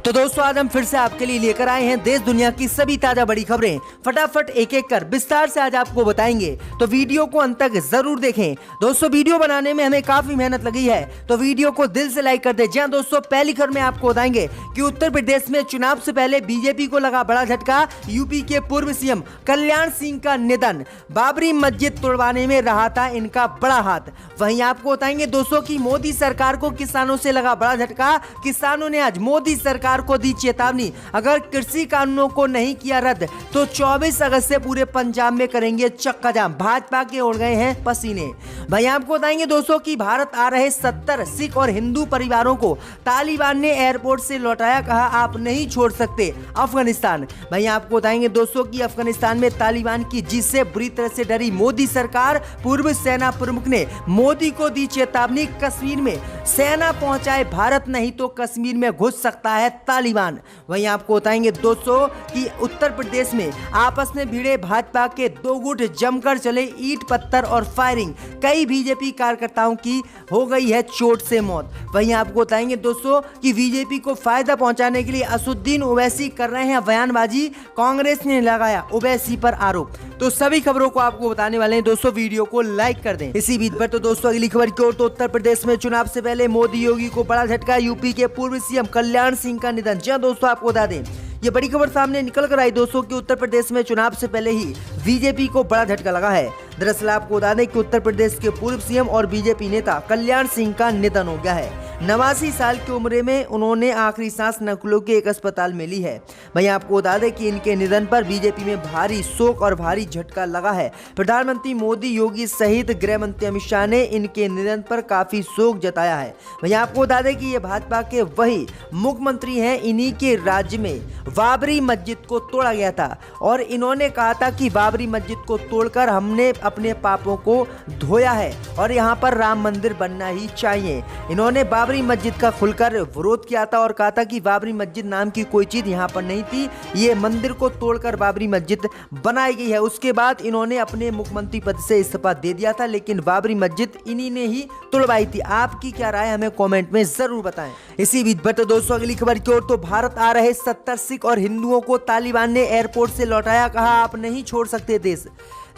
तो दोस्तों आज हम फिर से आपके लिए लेकर आए हैं देश दुनिया की सभी ताजा बड़ी खबरें। फटाफट एक एक कर विस्तार से आज आपको बताएंगे, तो वीडियो को अंत तक जरूर देखें। दोस्तों वीडियो बनाने में हमें काफी मेहनत लगी है, तो वीडियो को दिल से लाइक कर दे। जहां दोस्तों पहली खबर में आपको बताएंगे कि उत्तर प्रदेश में चुनाव से पहले बीजेपी को लगा बड़ा झटका। यूपी के पूर्व सीएम कल्याण सिंह का निधन, बाबरी मस्जिद तोड़वाने में रहा था इनका बड़ा हाथ। वहीं आपको बताएंगे दोस्तों की मोदी सरकार को किसानों से लगा बड़ा झटका। किसानों ने आज मोदी सरकार को दी चेतावनी, अगर कृषि कानूनों को नहीं किया रद्द तो 24 अगस्त से पूरे पंजाब में करेंगे चक्का जाम। भाजपा के उड़ गए हैं पसीने। भाई आपको बताएंगे दोस्तों कि भारत आ रहे 70 सिख और हिंदू परिवारों को तालिबान ने एयरपोर्ट से लौटाया, कहा आप नहीं छोड़ सकते अफगानिस्तान। भाई आपको बताएंगे दोस्तों कि अफगानिस्तान में तालिबान की जीत से बुरी तरह से डरी मोदी सरकार। पूर्व सेना प्रमुख ने मोदी को दी चेतावनी, कश्मीर में सेना पहुंचाए भारत, नहीं तो कश्मीर में घुस सकता है तालिबान। वहीं आपको बताएंगे दोस्तों कि उत्तर प्रदेश में आपस में भिड़े भाजपा के दो गुट, जमकर चले ईंट पत्थर और फायरिंग। कई बीजेपी कार्यकर्ताओं की हो गई है चोट से मौत। वहीं आपको बताएंगे दोस्तों कि बीजेपी को फायदा पहुंचाने के लिए असदुद्दीन ओवैसी कर रहे हैं बयानबाजी, कांग्रेस ने लगाया ओवैसी पर आरोप। तो सभी खबरों को आपको बताने वाले हैं दोस्तों, वीडियो को लाइक कर दें। इसी बीच पर तो दोस्तों अगली खबर की ओर, तो उत्तर प्रदेश में चुनाव से पहले मोदी योगी को बड़ा झटका। यूपी के पूर्व सीएम कल्याण सिंह का निधन। जी दोस्तों आपको बता दें, ये बड़ी खबर सामने निकल कर आई दोस्तों कि उत्तर प्रदेश में चुनाव से पहले ही बीजेपी को बड़ा झटका लगा है। दरअसल आपको बता दें कि उत्तर प्रदेश के पूर्व सीएम और बीजेपी नेता कल्याण सिंह का निधन हो गया है। 89 साल की उम्र में उन्होंने आखिरी सांस नकुलों के एक अस्पताल में ली है। वहीं आपको बता दें कि इनके निधन पर बीजेपी में भारी शोक और भारी झटका लगा है। प्रधानमंत्री मोदी, योगी सहित गृह मंत्री अमित शाह ने इनके निधन पर काफी शोक जताया है। वहीं आपको बता दें कि ये भाजपा के वही मुख्यमंत्री हैं, इन्हीं के राज्य में बाबरी मस्जिद को तोड़ा गया था और इन्होंने कहा था कि बाबरी मस्जिद को तोड़कर हमने अपने पापों को धोया है और यहाँ पर राम मंदिर बनना ही चाहिए। इन्होंने बाबरी मस्जिद का खुलकर विरोध किया था और कहा था कि बाबरी मस्जिद नाम की कोई चीज यहाँ पर नहीं थी, ये मंदिर को तोड़कर बाबरी मस्जिद बनाई गई है। उसके बाद इन्होंने अपने मुख्यमंत्री पद से इस्तीफा दे दिया था, लेकिन बाबरी मस्जिद इन्हीं ने ही तुड़वाई थी। आपकी क्या राय हमें कमेंट में जरूर बताएं। इसी बीच पर तो दोस्तों अगली खबर की ओर, तो भारत आ रहे 70 सिख और हिंदुओं को तालिबान ने एयरपोर्ट से लौटाया, कहा आप नहीं छोड़ सकते देश।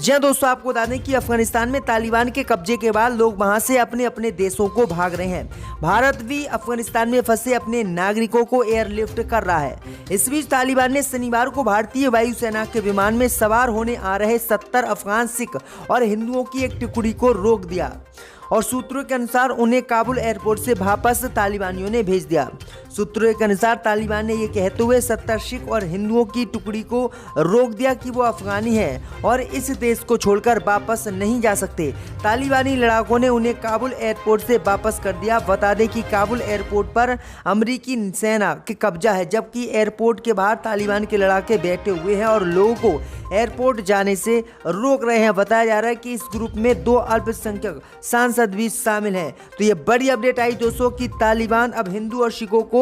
जी दोस्तों आपको बता दें कि अफगानिस्तान में तालिबान के कब्जे के बाद लोग वहां से अपने अपने देशों को भाग रहे हैं। भारत भी अफगानिस्तान में फंसे अपने नागरिकों को एयरलिफ्ट कर रहा है। इस बीच तालिबान ने शनिवार को भारतीय वायुसेना के विमान में सवार होने आ रहे 70 अफगान सिख और हिंदुओं की एक टुकड़ी को रोक दिया और सूत्रों के अनुसार उन्हें काबुल एयरपोर्ट से वापस तालिबानियों ने भेज दिया। सूत्रों के अनुसार तालिबान ने यह कहते हुए 70 सिख और हिंदुओं की टुकड़ी को रोक दिया कि वो अफगानी हैं और इस देश को छोड़कर वापस नहीं जा सकते। तालिबानी लड़ाकों ने उन्हें काबुल एयरपोर्ट से वापस कर दिया। बता दें कि काबुल एयरपोर्ट पर अमेरिकी सेना के कब्जा है, जबकि एयरपोर्ट के बाहर तालिबान के लड़ाके बैठे हुए हैं और लोगों को एयरपोर्ट जाने से रोक रहे हैं। बताया जा रहा है कि इस ग्रुप में 2 अल्पसंख्यक सांसद भी शामिल हैं। तो ये बड़ी अपडेट आई दोस्तों कि तालिबान अब हिंदू और सिखों को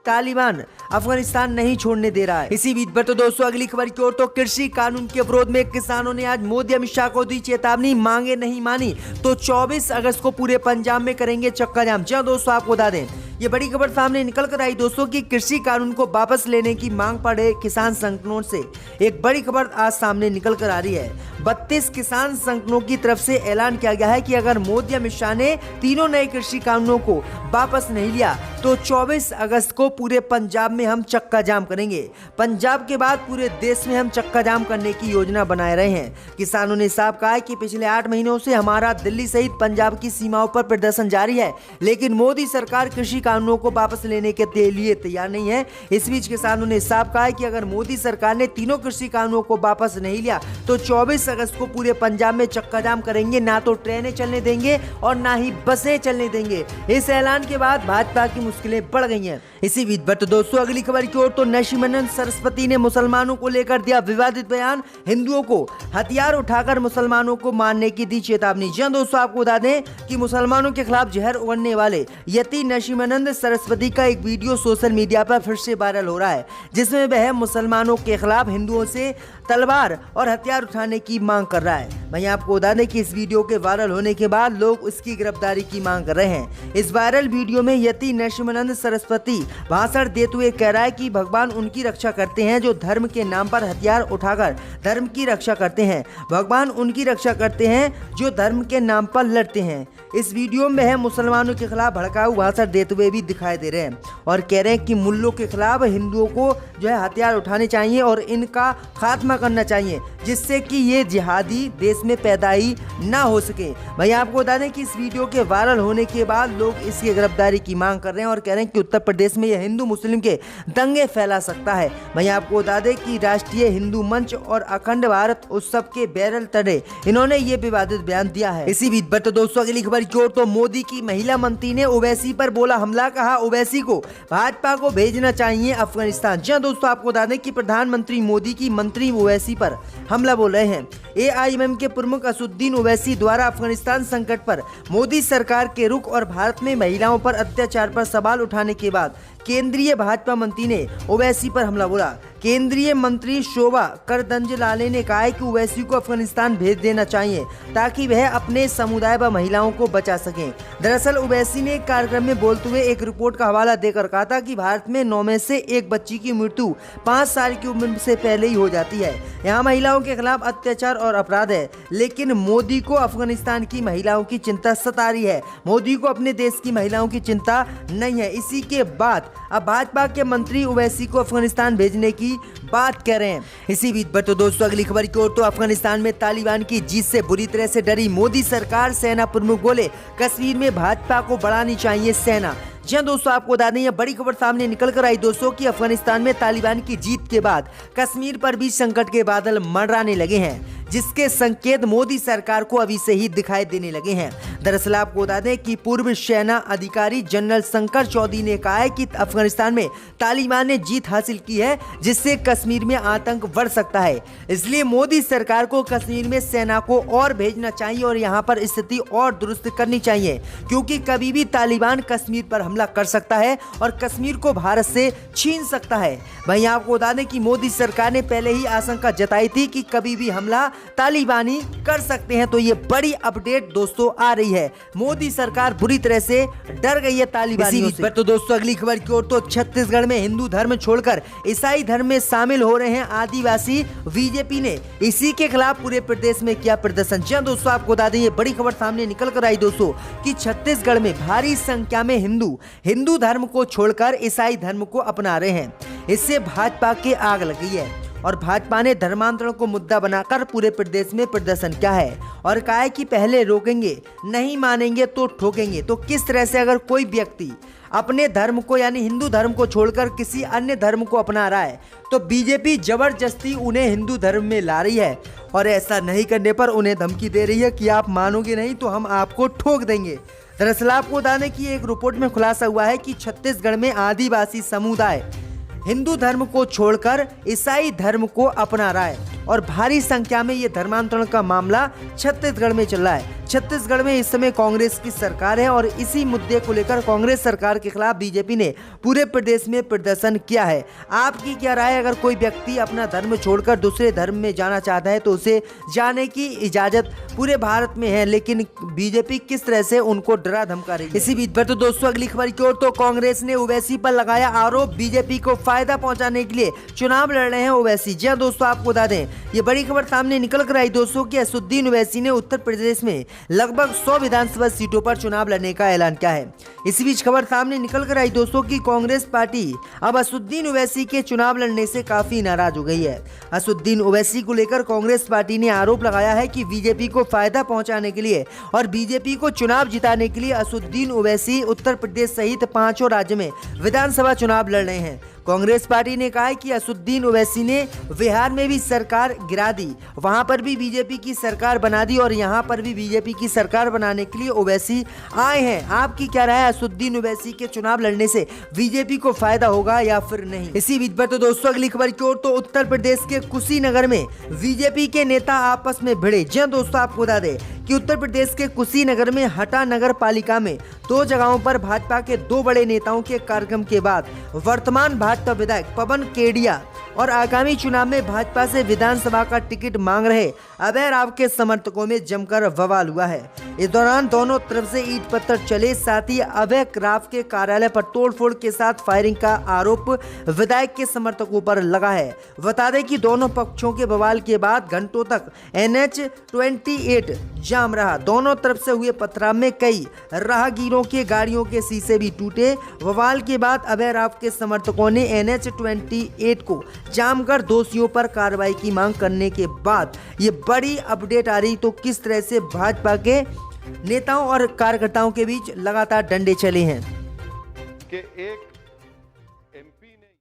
तालिबान अफगानिस्तान नहीं छोड़ने दे रहा है। इसी बीच पर तो दोस्तों अगली खबर की ओर, तो कृषि कानून के विरोध में किसानों ने आज मोदी अमित शाह को दी चेतावनी, मांगे नहीं मानी तो 24 अगस्त को पूरे पंजाब में करेंगे चक्का जाम। जी दोस्तों आपको बता दें, ये बड़ी खबर सामने निकल कर आई दोस्तों कि कृषि कानून को वापस लेने की मांग पर किसान संगठनों से एक बड़ी खबर आज सामने निकल कर आ रही है। 32 किसान संगठनों की तरफ से ऐलान किया गया है कि अगर मोदी अमित शाह ने तीनों नए कृषि कानूनों को वापस नहीं लिया तो 24 अगस्त को पूरे पंजाब में हम चक्का जाम करेंगे। पंजाब के बाद पूरे देश में हम चक्का जाम करने की योजना बनाए रहे हैं। किसानों ने साफ कहा है कि पिछले 8 महीनों से हमारा दिल्ली सहित पंजाब की सीमाओं पर प्रदर्शन जारी है, लेकिन मोदी सरकार कृषि कानूनों को वापस लेने के लिए तैयार नहीं है। इस बीच किसानों ने साफ कहा है कि अगर मोदी सरकार ने तीनों कृषि कानूनों को वापस नहीं लिया तो 24 अगस्त को पूरे पंजाब में चक्का जाम करेंगे। ना तो ट्रेनें चलने देंगे और ना ही बसें चलने देंगे। इस ऐलान के बाद भाजपा की मुश्किलें बढ़ गई हैं। इसी बीच पर तो दोस्तों अगली खबर की ओर, तो नशीमनन सरस्वती ने मुसलमानों को लेकर दिया विवादित बयान, हिंदुओं को हथियार उठाकर मुसलमानों को मारने की दी चेतावनी। जी दोस्तों आपको बता दें कि मुसलमानों के खिलाफ जहर उगलने वाले यति नशीमनन नशिमानंद सरस्वती का एक वीडियो सोशल मीडिया पर फिर से वायरल हो रहा है, जिसमें वह मुसलमानों के खिलाफ हिंदुओं से तलवार और हथियार उठाने की मांग कर रहा है। वहीं आपको बता दें कि इस वीडियो के वायरल होने के बाद लोग उसकी गिरफ्तारी की मांग कर रहे हैं। इस वायरल वीडियो में यति नशिमानंद सरस्वती भाषण देते हुए कह रहा है कि भगवान उनकी रक्षा करते हैं जो धर्म के नाम पर हथियार उठाकर धर्म की रक्षा करते हैं। भगवान उनकी रक्षा करते हैं जो धर्म के नाम पर लड़ते हैं। इस वीडियो में वह मुसलमानों के खिलाफ भड़काऊ भाषण देते हुए भी दिखाई दे रहे हैं और कह रहे हैं कि मुल्लों के खिलाफ हिंदुओं को जो है हथियार उठाने चाहिए और इनका खात्मा करना चाहिए, जिससे कि ये जिहादी देश में पैदा ही ना हो सके। भाई आपको बता दें कि इस वीडियो के वायरल होने के बाद लोग इसकी गिरफ्तारी की मांग कर रहे हैं और कह रहे हैं कि उत्तर प्रदेश में यह हिंदू मुस्लिम के दंगे फैला सकता है। भाई आपको बता दें कि राष्ट्रीय हिंदू मंच और अखंड भारत उत्सव के बैरल तड़े इन्होंने ये विवादित बयान दिया है। इसी बीच पर तो दोस्तों अगली खबर की ओर तो मोदी की महिला मंत्री ने ओवैसी पर बोला हमला, कहा ओवैसी को भाजपा को भेजना चाहिए अफगानिस्तान। जी दोस्तों आपको बता दें कि प्रधानमंत्री मोदी की मंत्री ओवैसी पर हमला बोल रहे हैं। एआईएमएम के प्रमुख असदुद्दीन ओवैसी द्वारा अफगानिस्तान संकट पर मोदी सरकार के रुख और भारत में महिलाओं पर अत्याचार पर सवाल उठाने के बाद केंद्रीय भाजपा मंत्री ने ओवैसी पर हमला बोला। केंद्रीय मंत्री शोभा करंदलाजे ने कहा है कि ओवैसी को अफगानिस्तान भेज देना चाहिए ताकि वह अपने समुदाय व महिलाओं को बचा सकें। दरअसल ओवैसी ने एक कार्यक्रम में बोलते हुए एक रिपोर्ट का हवाला देकर कहा था कि भारत में 9 में से 1 बच्ची की मृत्यु 5 साल की उम्र से पहले ही हो जाती है। यहाँ महिलाओं के खिलाफ अत्याचार और अपराध है, लेकिन मोदी को अफगानिस्तान की महिलाओं की चिंता सता रही है। मोदी को अपने देश की महिलाओं की चिंता नहीं है। इसी के बाद अब भाजपा के मंत्री ओवैसी को अफगानिस्तान भेजने की बात कह रहे हैं। इसी बीच पर तो दोस्तों अगली खबर की ओर तो अफगानिस्तान में तालिबान की जीत से बुरी तरह से डरी मोदी सरकार। सेना प्रमुख बोले कश्मीर में भाजपा को बढ़ानी चाहिए सेना। जी दोस्तों आपको बता दें, यह बड़ी खबर सामने निकल कर आई दोस्तों कि अफगानिस्तान में तालिबान की जीत के बाद कश्मीर पर भी संकट के बादल मंडराने लगे हैं, जिसके संकेत मोदी सरकार को अभी से ही दिखाई देने लगे हैं। दरअसल आपको बता दें कि पूर्व सेना अधिकारी जनरल शंकर चौधरी ने कहा है कि अफगानिस्तान में तालिबान ने जीत हासिल की है, जिससे कश्मीर में आतंक बढ़ सकता है। इसलिए मोदी सरकार को कश्मीर में सेना को और भेजना चाहिए और यहाँ पर स्थिति और दुरुस्त करनी चाहिए, क्योंकि कभी भी तालिबान कश्मीर पर हमला कर सकता है और कश्मीर को भारत से छीन सकता है। वहीं आपको बता दें कि मोदी सरकार ने पहले ही आशंका जताई थी कि कभी भी हमला तालिबानी कर सकते हैं। तो ये बड़ी अपडेट दोस्तों आ रही है, मोदी सरकार बुरी तरह से डर गई है तालिबानियों से। तो दोस्तों अगली खबर की ओर तो छत्तीसगढ़ में हिंदू धर्म छोड़कर ईसाई धर्म में शामिल हो रहे हैं आदिवासी। बीजेपी ने इसी के खिलाफ पूरे प्रदेश में किया प्रदर्शन। जी दोस्तों आपको बता दें, ये बड़ी खबर सामने निकल कर आई दोस्तों कि छत्तीसगढ़ में भारी संख्या में हिंदू धर्म को छोड़कर ईसाई धर्म को अपना रहे हैं। इससे भाजपा के आग लगी है और भाजपा ने धर्मांतरण को मुद्दा बनाकर पूरे प्रदेश में प्रदर्शन किया है और कहा है कि पहले रोकेंगे, नहीं मानेंगे तो ठोकेंगे। तो किस तरह से अगर कोई व्यक्ति अपने धर्म को यानी हिंदू धर्म को छोड़कर किसी अन्य धर्म को अपना रहा है तो बीजेपी जबरदस्ती उन्हें हिंदू धर्म में ला रही है और ऐसा नहीं करने पर उन्हें धमकी दे रही है कि आप मानोगे नहीं तो हम आपको ठोक देंगे। दरअसल आपको बता दें कि एक रिपोर्ट में खुलासा हुआ है कि छत्तीसगढ़ में आदिवासी समुदाय हिंदू धर्म को छोड़कर ईसाई धर्म को अपना रहा है और भारी संख्या में ये धर्मांतरण का मामला छत्तीसगढ़ में चल रहा है। छत्तीसगढ़ में इस समय कांग्रेस की सरकार है और इसी मुद्दे को लेकर कांग्रेस सरकार के खिलाफ बीजेपी ने पूरे प्रदेश में प्रदर्शन किया है। आपकी क्या राय? अगर कोई व्यक्ति अपना धर्म छोड़कर दूसरे धर्म में जाना चाहता है तो उसे जाने की इजाजत पूरे भारत में है, लेकिन बीजेपी किस तरह से उनको डरा धमका रही है। इसी बीच पर तो दोस्तों अगली खबर की ओर तो कांग्रेस ने ओवैसी पर लगाया आरोप, बीजेपी को फायदा पहुंचाने के लिए चुनाव लड़ रहे हैं ओवैसी। जी दोस्तों आपको बता दें, ये बड़ी खबर सामने निकल कर आई दोस्तों कि असदुद्दीन ओवैसी ने उत्तर प्रदेश में लगभग 100 विधानसभा सीटों पर चुनाव लड़ने का ऐलान किया है। इसी बीच खबर सामने निकल कर आई दोस्तों कि कांग्रेस पार्टी अब असदुद्दीन ओवैसी के चुनाव लड़ने से काफी नाराज हो गई है। असदुद्दीन ओवैसी को लेकर कांग्रेस पार्टी ने आरोप लगाया है कि बीजेपी को फायदा पहुंचाने के लिए और बीजेपी को चुनाव जिताने के लिए असदुद्दीन ओवैसी उत्तर प्रदेश सहित 5 राज्य में विधानसभा चुनाव लड़ रहे हैं। कांग्रेस पार्टी ने कहा है कि असदुद्दीन ओवैसी ने बिहार में भी सरकार गिरा दी, वहां पर भी बीजेपी की सरकार बना दी और यहां पर भी बीजेपी की सरकार बनाने के लिए ओवैसी आए हैं। आपकी क्या राय है? असदुद्दीन ओवैसी के चुनाव लड़ने से बीजेपी को फायदा होगा या फिर नहीं? इसी बीच पर तो दोस्तों अगली खबर की ओर तो उत्तर प्रदेश के कुशीनगर में बीजेपी के नेता आपस में भिड़े। जी दोस्तों आपको बता दें कि उत्तर प्रदेश के कुशीनगर में हटा नगर पालिका में दो जगहों पर भाजपा के दो बड़े नेताओं के कार्यक्रम के बाद वर्तमान भाजपा विधायक पवन केडिया और आगामी चुनाव में भाजपा से विधानसभा का टिकट मांग रहे अभय राव के समर्थकों में जमकर बवाल हुआ है। इस दौरान दोनों तरफ से ईंट पत्थर चले, साथ ही अभय राव के कार्यालय पर तोड़फोड़ के साथ फायरिंग का आरोप विधायक के समर्थकों पर लगा है। बता दें कि दोनों पक्षों के बवाल के बाद घंटों तक NH 28 जाम रहा। दोनों तरफ से हुए पथराव में कई राहगीरों के गाड़ियों के शीशे भी टूटे। बवाल के बाद अभय राव के समर्थकों ने NH 28 को जाम कर दोषियों पर कार्रवाई की मांग करने के बाद ये बड़ी अपडेट आ रही। तो किस तरह से भाजपा के नेताओं और कार्यकर्ताओं के बीच लगातार डंडे चले हैं कि एक